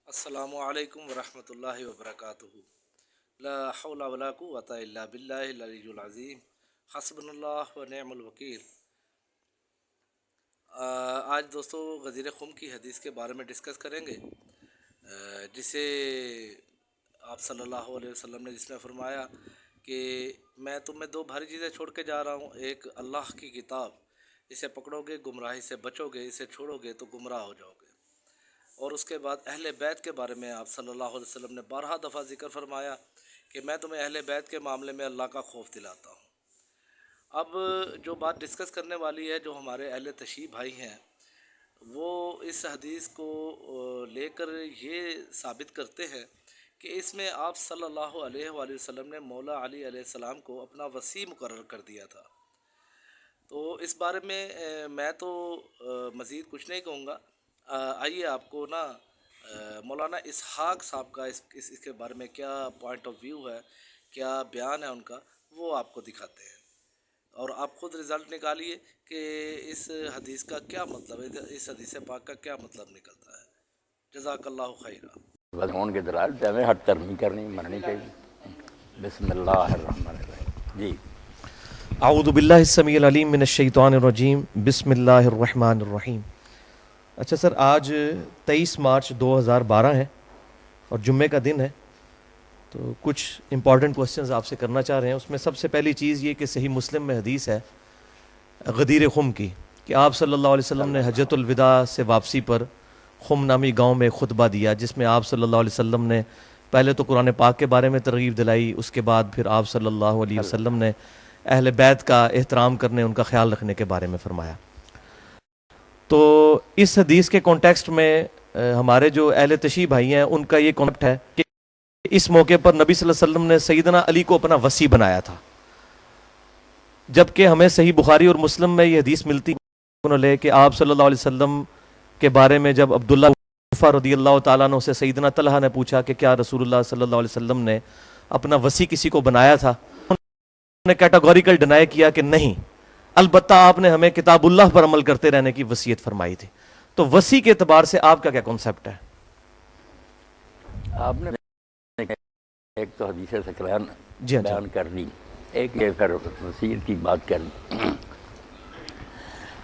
السلام علیکم ورحمۃ اللہ وبرکاتہ۔ لا حول ولا قوۃ الا باللہ العلی العظیم، حسبنا اللہ و نعم الوکیل۔ آج دوستو غدیر خم کی حدیث کے بارے میں ڈسکس کریں گے، جسے آپ صلی اللہ علیہ وسلم نے جس میں فرمایا کہ میں تمہیں دو بھاری چیزیں چھوڑ کے جا رہا ہوں، ایک اللہ کی کتاب، اسے پکڑو گے گمراہی سے بچو گے، اسے چھوڑو گے تو گمراہ ہو جاؤ گے، اور اس کے بعد اہل بیت کے بارے میں آپ صلی اللہ علیہ وسلم نے 12 دفعہ ذکر فرمایا کہ میں تمہیں اہل بیت کے معاملے میں اللہ کا خوف دلاتا ہوں۔ اب جو بات ڈسکس کرنے والی ہے، جو ہمارے اہل تشیع بھائی ہیں، وہ اس حدیث کو لے کر یہ ثابت کرتے ہیں کہ اس میں آپ صلی اللہ علیہ وآلہ وسلم نے مولا علی علیہ السلام کو اپنا وصی مقرر کر دیا تھا۔ تو اس بارے میں میں تو مزید کچھ نہیں کہوں گا۔ آئیے آپ کو نا مولانا اسحاق صاحب کا اس کے بارے میں کیا پوائنٹ آف ویو ہے، کیا بیان ہے ان کا، وہ آپ کو دکھاتے ہیں، اور آپ خود رزلٹ نکالیے کہ اس حدیث کا کیا مطلب ہے، اس حدیث پاک کا کیا مطلب نکلتا ہے۔ جزاک اللہ خیرہ۔ بدہون کے دلائل سے ہمیں ہٹ کرنی کرنی مننی چاہیے۔ بسم اللہ الرحمن الرحیم۔ جی اعوذ باللہ السمیع العلیم من الشیطان الرجیم، بسم اللہ الرحمن الرحیم۔ اچھا سر، آج 23 مارچ 2012 ہے اور جمعے کا دن ہے، تو کچھ امپورٹنٹ کوسچنز آپ سے کرنا چاہ رہے ہیں۔ اس میں سب سے پہلی چیز یہ کہ صحیح مسلم میں حدیث ہے غدیر خم کی، کہ آپ صلی اللہ علیہ وسلم نے حجۃ الوداع سے واپسی پر خم نامی گاؤں میں خطبہ دیا، جس میں آپ صلی اللہ علیہ وسلم نے پہلے تو قرآن پاک کے بارے میں ترغیب دلائی، اس کے بعد پھر آپ صلی اللہ علیہ وسلم نے اہل بیت کا احترام کرنے، ان کا خیال رکھنے کے بارے میں فرمایا۔ تو اس حدیث کے کانٹیکسٹ میں ہمارے جو اہل تشیع بھائی ہیں ان کا یہ کانسیپٹ ہے کہ اس موقع پر نبی صلی اللہ علیہ وسلم نے سیدنا علی کو اپنا وصی بنایا تھا، جبکہ ہمیں صحیح بخاری اور مسلم میں یہ حدیث ملتی ہے کہ آپ صلی اللہ علیہ وسلم کے بارے میں جب عبداللہ رضی اللہ تعالیٰ عنہ سے سیدنا طلحہ نے پوچھا کہ کیا رسول اللہ صلی اللہ علیہ وسلم نے اپنا وصی کسی کو بنایا تھا، انہوں نے کیٹاگوریکل ڈینائی کیا کہ نہیں، البتہ آپ نے ہمیں کتاب اللہ پر عمل کرتے رہنے کی وصیت فرمائی تھی۔ تو وصی کے اعتبار سے آپ کا کیا کانسیپٹ ہے؟ آپ نے ایک تو حدیث سکران جی ہاں بیان کر لی، ایک یہ پھر وصیت کی بات کر لی۔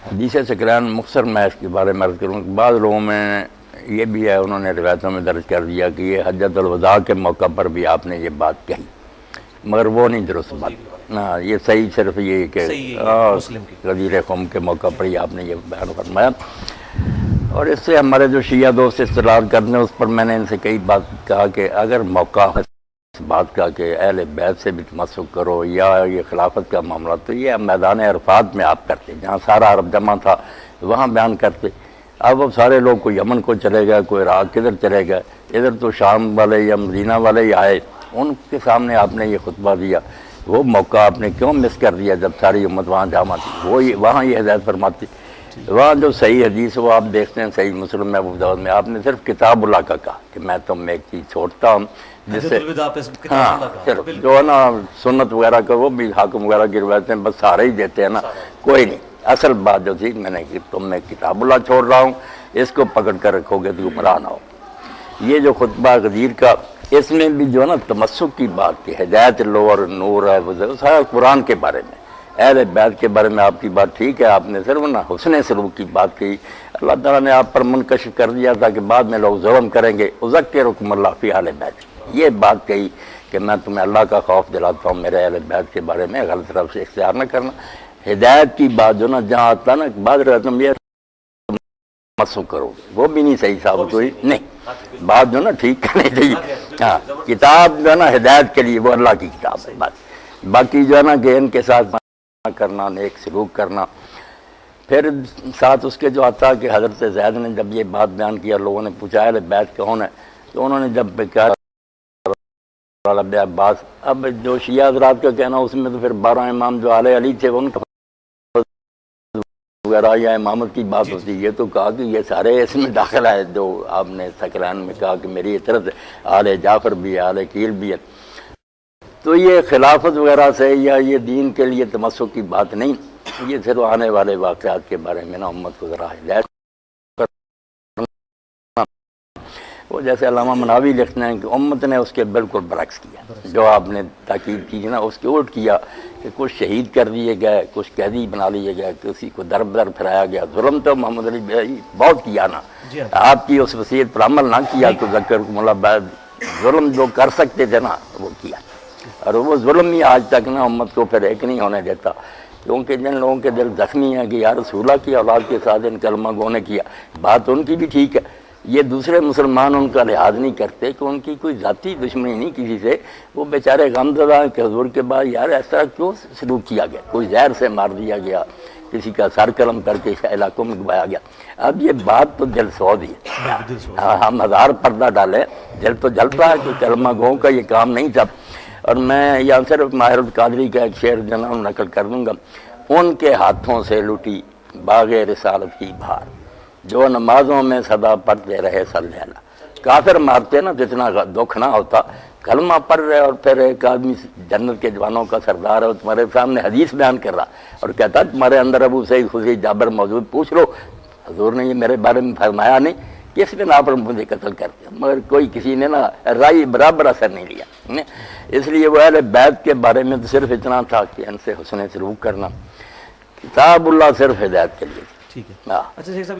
حدیث سکران مختصر میں اس کے بارے میں عرض کروں، بعض لوگوں میں یہ بھی ہے، انہوں نے روایتوں میں درج کر دیا کہ یہ حجۃ الوداع کے موقع پر بھی آپ نے یہ بات کہی، مگر وہ نہیں درست بات۔ ہاں، یہ صحیح صرف یہ کہ غدیر خم کے موقع پر ہی آپ نے یہ بیان فرمایا۔ اور اس سے ہمارے جو شیعہ دوست استدلال کرتے ہیں، اس پر میں نے ان سے کئی بات کہا کہ اگر موقع ہے اس بات کا کہ اہل بیت سے بھی تمسک کرو یا یہ خلافت کا معاملہ، تو یہ میدان عرفات میں آپ کرتے، جہاں سارا عرب جمع تھا وہاں بیان کرتے۔ اب سارے لوگ کوئی یمن کو چلے گئے، کوئی عراق کدھر چلے گئے، ادھر تو شام والے یا مدینہ والے ہی آئے، ان کے سامنے آپ نے یہ خطبہ دیا۔ وہ موقع آپ نے کیوں مس کر دیا جب ساری امت وہاں جمع تھی؟ وہ وہاں یہ ہدایت فرماتی۔ وہاں جو صحیح حدیث وہ آپ دیکھتے ہیں صحیح مسلم میں، ابو داؤد میں، آپ نے صرف کتاب اللہ کا کہا کہ میں تم میں ایک چیز چھوڑتا ہوں جس سے ہاں صرف جو ہے نا سنت وغیرہ کا، وہ بھی حاکم وغیرہ کی روایتیں بس سارے ہی دیتے ہیں نا، کوئی نہیں۔ اصل بات جو تھی میں نے کہ تم میں کتاب اللہ چھوڑ رہا ہوں، اس کو پکڑ کر رکھو گے تو گمراہ نہ ہو۔ یہ جو خطبہ غدیر کا، اس میں بھی جو ہے نا تمسک کی بات کی، ہدایت لو اور نور ہے، وہ سارا قرآن کے بارے میں، اہل بیت کے بارے میں آپ کی بات ٹھیک ہے، آپ نے صرف نا حسن سلوک کی بات کی۔ اللہ تعالیٰ نے آپ پر منکشف کر دیا تھا کہ بعد میں لوگ ظلم کریں گے، اذکرکم اللہ فی اہل بیت، یہ بات کہی کہ میں تمہیں اللہ کا خوف دلاتا ہوں میرے اہل بیت کے بارے میں، غلط طرف سے اختیار نہ کرنا۔ ہدایت کی بات جو نا جہاں آتا نا بعض روایتوں میں تمسک کرو، وہ بھی نہیں صحیح ثابت ہوئی، نہیں بات جو نا ٹھیک کرنی چاہیے۔ ہاں، کتاب جو ہے نا ہدایت کے لیے وہ اللہ کی کتاب ہے، بات باقی جو ہے نا کہ ان کے ساتھ کرنا، نیک سلوک کرنا۔ پھر ساتھ اس کے جو آتا کہ حضرت زید نے جب یہ بات بیان کیا، لوگوں نے پوچھا اہل بیت کون ہے، تو انہوں نے جب کہا عباس، اب جو شیعہ حضرات کا کہنا اس میں تو پھر 12 امام جو اہل علی تھے ان کا وغیرہ یا امامت کی بات ہوتی، یہ تو کہا کہ یہ سارے اس میں داخل ہے جو آپ نے سکران میں کہا کہ میری اطرت آل جعفر بھی ہے، آل کیل بھی ہے۔ تو یہ خلافت وغیرہ سے یا یہ دین کے لیے تمسک کی بات نہیں، یہ صرف آنے والے واقعات کے بارے میں نا امت کو ذرا ہدایت۔ وہ جیسے علامہ مناوی لکھتے ہیں کہ امت نے اس کے بالکل برعکس کیا، جو آپ نے تاکید کی نا اس کے الٹ کیا کہ کچھ شہید کر دیے گئے، کچھ قیدی بنا لیے گئے، کسی کو در بدر پھرایا گیا۔ ظلم تو محمد علی بھائی بہت کیا نا، آپ کی اس وصیت پر عمل نہ کیا تو ذکرکم اللہ بعد، ظلم جو کر سکتے تھے نا وہ کیا، اور وہ ظلم ہی آج تک نا امت کو پھر ایک نہیں ہونے دیتا، کیونکہ جن لوگوں کے دل زخمی ہیں کہ یا رسول اللہ کی اولاد کے ساتھ ان کلمہ گو نے کیا، بات ان کی بھی ٹھیک ہے، یہ دوسرے مسلمان ان کا لحاظ نہیں کرتے کہ ان کی کوئی ذاتی دشمنی نہیں کسی سے، وہ بیچارے غمزدہ ہیں کہ حضور کے بعد یار ایسا کیوں سلوک کیا گیا، کوئی زہر سے مار دیا گیا، کسی کا سر قلم کر کے علاقوں میں گوایا گیا۔ اب یہ بات تو دل سوز ہی ہے، ہم ہزار پردہ ڈالیں دل تو جلتا ہے کہ کلمہ گو کا یہ کام نہیں تھا۔ اور میں یہاں صرف ماہر القادری کا ایک شعر جناب نقل کر دوں گا، ان کے ہاتھوں سے لٹی باغ رسالت کی بہار، جو نمازوں میں صدا پڑھتے رہے صلی اللہ۔ کافر مارتے نا جتنا دکھ نہ ہوتا، کلمہ پڑھ رہے اور پھر ایک آدمی جنت کے جوانوں کا سردار ہے اور تمہارے سامنے حدیث بیان کر رہا اور کہتا تمہارے اندر ابو سعید خدری جابر موجود، پوچھ لو حضور نے یہ میرے بارے میں فرمایا نہیں، کس بنا پر مجھے قتل کر دیا، مگر کوئی کسی نے نا رائے برابر اثر نہیں لیا۔ اس لیے وہ اہل بیت کے بارے میں تو صرف اتنا تھا کہ ان سے حسن سلوک کرنا، کتاب اللہ صرف ہدایت کے لیے۔ ٹھیک ہے۔ ہاں اچھا شیخ صاحب